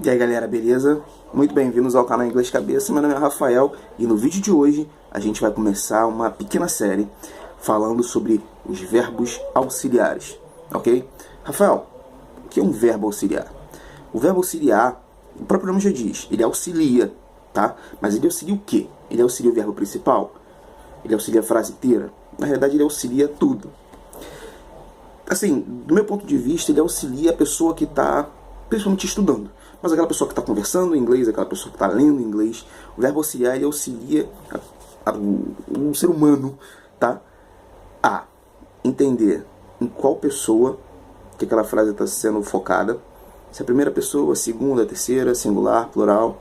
E aí galera, beleza? Muito bem-vindos ao canal Inglês Cabeça, meu nome é Rafael e no vídeo de hoje a gente vai começar uma pequena série falando sobre os verbos auxiliares, ok? Rafael, o que é um verbo auxiliar? O verbo auxiliar, o próprio nome já diz, ele auxilia, tá? Mas ele auxilia o quê? Ele auxilia o verbo principal? Ele auxilia a frase inteira? Na realidade ele auxilia tudo. Assim, do meu ponto de vista, ele auxilia a pessoa que está principalmente estudando. Mas aquela pessoa que está conversando em inglês, aquela pessoa que está lendo em inglês, o verbo auxiliar ele auxilia um ser humano, tá? A entender em qual pessoa que aquela frase está sendo focada. Se é a primeira pessoa, a segunda, a terceira, singular, plural.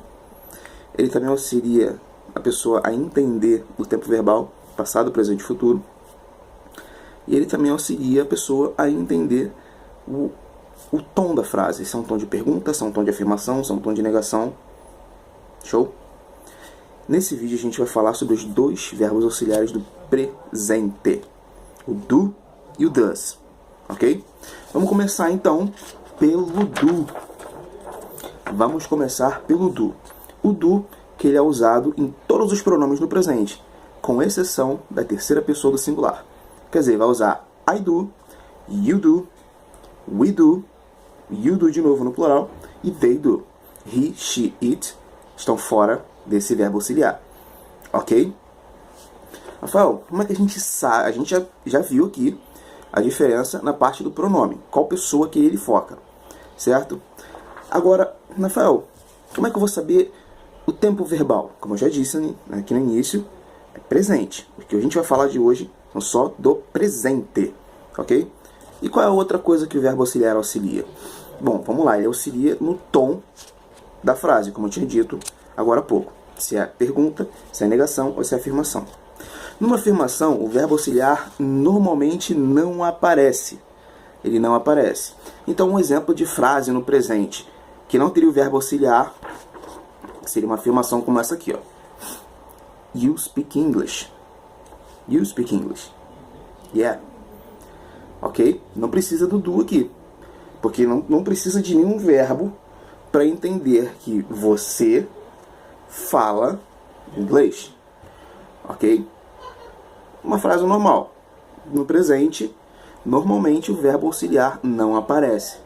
Ele também auxilia a pessoa a entender o tempo verbal, passado, presente e futuro. E ele também auxilia a pessoa a entender o tom da frase. Se é um tom de pergunta, se é um tom de afirmação, se é um tom de negação. Show? Nesse vídeo a gente vai falar sobre os dois verbos auxiliares do presente. O do e o does. Ok? Vamos começar então pelo do. Vamos começar pelo do. O do, que ele é usado em todos os pronomes no presente, com exceção da terceira pessoa do singular. Quer dizer, vai usar I do, you do, we do, you do de novo no plural, e they do. He, she, it estão fora desse verbo auxiliar. Ok? Rafael, como é que a gente sabe? A gente já viu aqui a diferença na parte do pronome. Qual pessoa que ele foca. Certo? Agora, Rafael, como é que eu vou saber o tempo verbal? Como eu já disse aqui no início, é presente. O que a gente vai falar de hoje é só do presente. Ok? E qual é a outra coisa que o verbo auxiliar auxilia? Bom, vamos lá. Ele auxilia no tom da frase, como eu tinha dito agora há pouco. Se é pergunta, se é negação ou se é afirmação. Numa afirmação, o verbo auxiliar normalmente não aparece. Ele não aparece. Então, um exemplo de frase no presente que não teria o verbo auxiliar seria uma afirmação como essa aqui, ó. You speak English. You speak English. Yeah. Ok? Não precisa do do aqui. Porque não precisa de nenhum verbo para entender que você fala inglês. Ok? Uma frase normal. No presente, normalmente o verbo auxiliar não aparece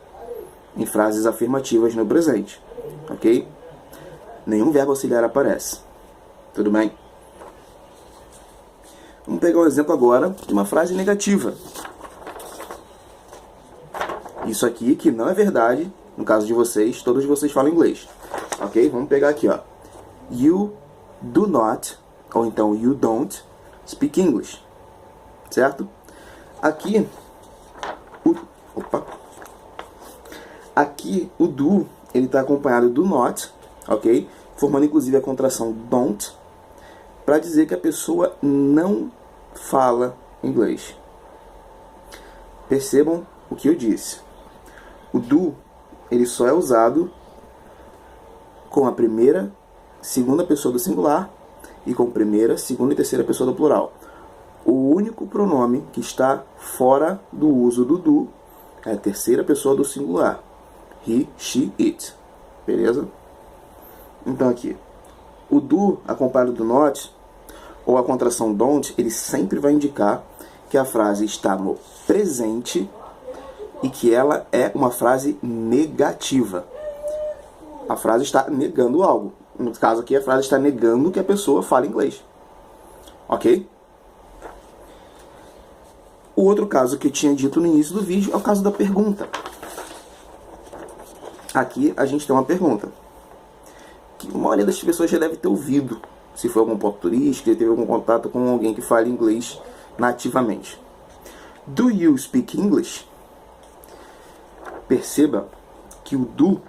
em frases afirmativas no presente. Ok? Nenhum verbo auxiliar aparece. Tudo bem? Vamos pegar um exemplo agora de uma frase negativa. Isso aqui que não é verdade, no caso de vocês, todos vocês falam inglês. Ok? Vamos pegar aqui, ó. You do not, ou então you don't, speak English. Certo? Aqui, Aqui o do, ele está acompanhado do not, ok? Formando inclusive a contração don't, para dizer que a pessoa não fala inglês. Percebam o que eu disse. O do, ele só é usado com a primeira, segunda pessoa do singular e com primeira, segunda e terceira pessoa do plural. O único pronome que está fora do uso do do é a terceira pessoa do singular. He, she, it. Beleza? Então aqui, o do acompanhado do not ou a contração don't, ele sempre vai indicar que a frase está no presente e que ela é uma frase negativa. A frase está negando algo. No caso aqui, a frase está negando que a pessoa fala inglês. Ok? O outro caso que eu tinha dito no início do vídeo é o caso da pergunta. Aqui a gente tem uma pergunta que a maioria das pessoas já deve ter ouvido, se for algum ponto turístico, já teve algum contato com alguém que fala inglês nativamente. Do you speak English? Perceba que o do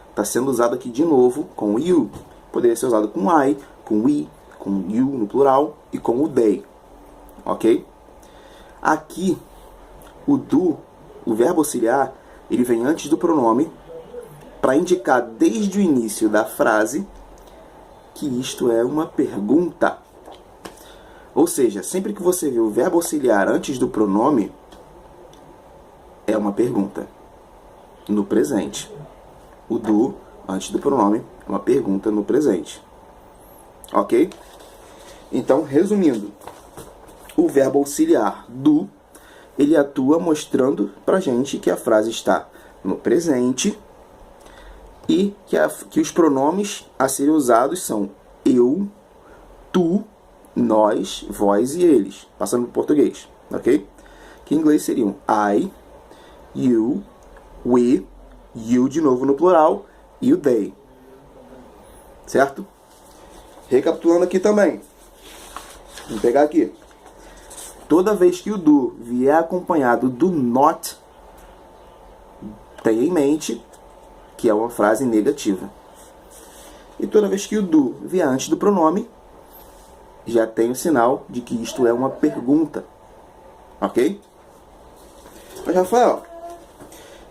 está sendo usado aqui de novo com o you. Poderia ser usado com I, com we, com you no plural e com o they. Ok? Aqui, o do, o verbo auxiliar, ele vem antes do pronome para indicar desde o início da frase que isto é uma pergunta. Ou seja, sempre que você vê o verbo auxiliar antes do pronome, é uma pergunta. No presente. O do antes do pronome é uma pergunta no presente. Ok? Então, resumindo, o verbo auxiliar do, ele atua mostrando pra gente que a frase está no presente e que os pronomes a serem usados são eu, tu, nós, vós e eles, passando para o português, ok? Que em inglês seriam I, you, we, you de novo no plural e o they, certo? Recapitulando aqui também, vamos pegar aqui. Toda vez que o do vier acompanhado do not, tenha em mente que é uma frase negativa. E toda vez que o do vier antes do pronome, já tem o sinal de que isto é uma pergunta. Ok? Mas, Rafael,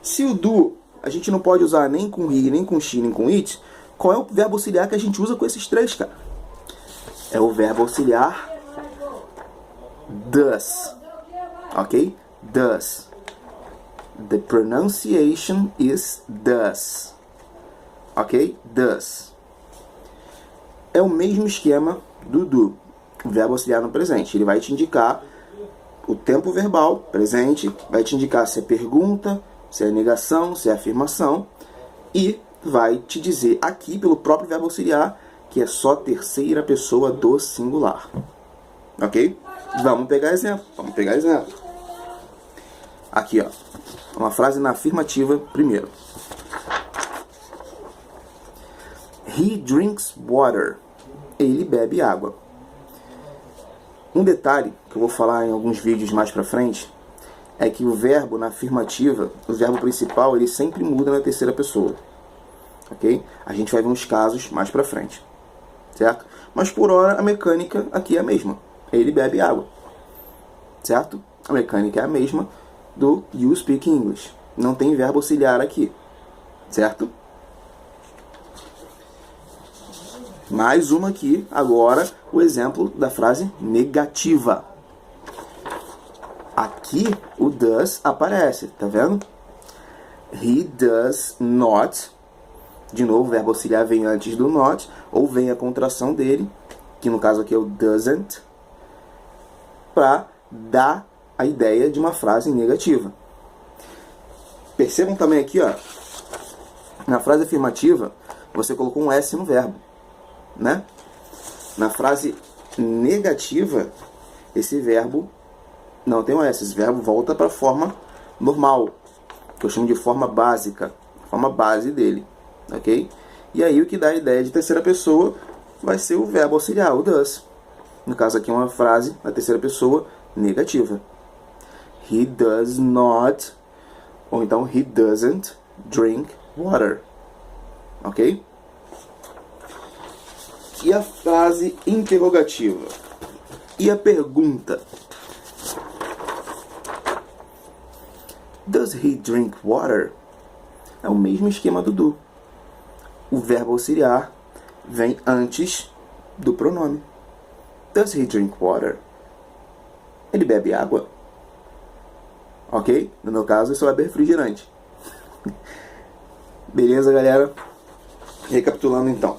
se o do a gente não pode usar nem com he, nem com she, nem com it, qual é o verbo auxiliar que a gente usa com esses três, cara? É o verbo auxiliar does. Ok? Does. The pronunciation is does. Ok? Does. É o mesmo esquema do o verbo auxiliar no presente. Ele vai te indicar o tempo verbal presente, vai te indicar se é pergunta, se é negação, se é afirmação, e vai te dizer aqui, pelo próprio verbo auxiliar, que é só terceira pessoa do singular. Ok? Vamos pegar exemplo. Aqui, ó. Uma frase na afirmativa primeiro. He drinks water. Ele bebe água. Um detalhe que eu vou falar em alguns vídeos mais pra frente é que o verbo na afirmativa, o verbo principal, ele sempre muda na terceira pessoa. Ok? A gente vai ver uns casos mais pra frente. Certo? Mas por hora a mecânica aqui é a mesma. Ele bebe água. Certo? A mecânica é a mesma do you speak English. Não tem verbo auxiliar aqui. Certo? Mais uma aqui, agora, o exemplo da frase negativa. Aqui o does aparece, tá vendo? He does not. De novo, o verbo auxiliar vem antes do not, ou vem a contração dele, que no caso aqui é o doesn't, para dar a ideia de uma frase negativa. Percebam também aqui, ó, na frase afirmativa, você colocou um S no verbo, né? Na frase negativa, esse verbo não tem um S, esse verbo volta para a forma normal, que eu chamo de forma básica, forma base dele, ok? E aí o que dá a ideia de terceira pessoa vai ser o verbo auxiliar, o does. No caso aqui é uma frase na terceira pessoa negativa. He does not, ou então he doesn't drink water, ok? E a frase interrogativa? E a pergunta? Does he drink water? É o mesmo esquema do do. O verbo auxiliar vem antes do pronome. Does he drink water? Ele bebe água? Ok? No meu caso, isso é refrigerante. Beleza, galera? Recapitulando então.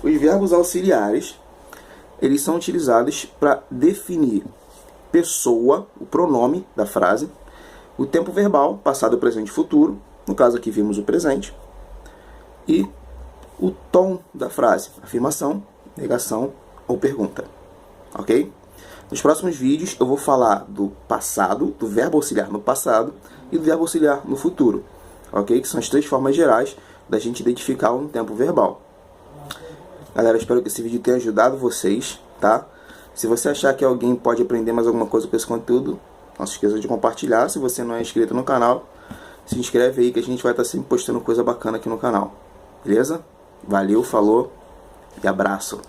Os verbos auxiliares, eles são utilizados para definir pessoa, o pronome da frase, o tempo verbal, passado, presente e futuro, no caso aqui vimos o presente, e o tom da frase, afirmação, negação ou pergunta. Ok? Nos próximos vídeos eu vou falar do passado, do verbo auxiliar no passado e do verbo auxiliar no futuro. Ok? Que são as três formas gerais da gente identificar um tempo verbal. Galera, espero que esse vídeo tenha ajudado vocês, tá? Se você achar que alguém pode aprender mais alguma coisa com esse conteúdo, não se esqueça de compartilhar. Se você não é inscrito no canal, se inscreve aí que a gente vai estar sempre postando coisa bacana aqui no canal. Beleza? Valeu, falou e abraço!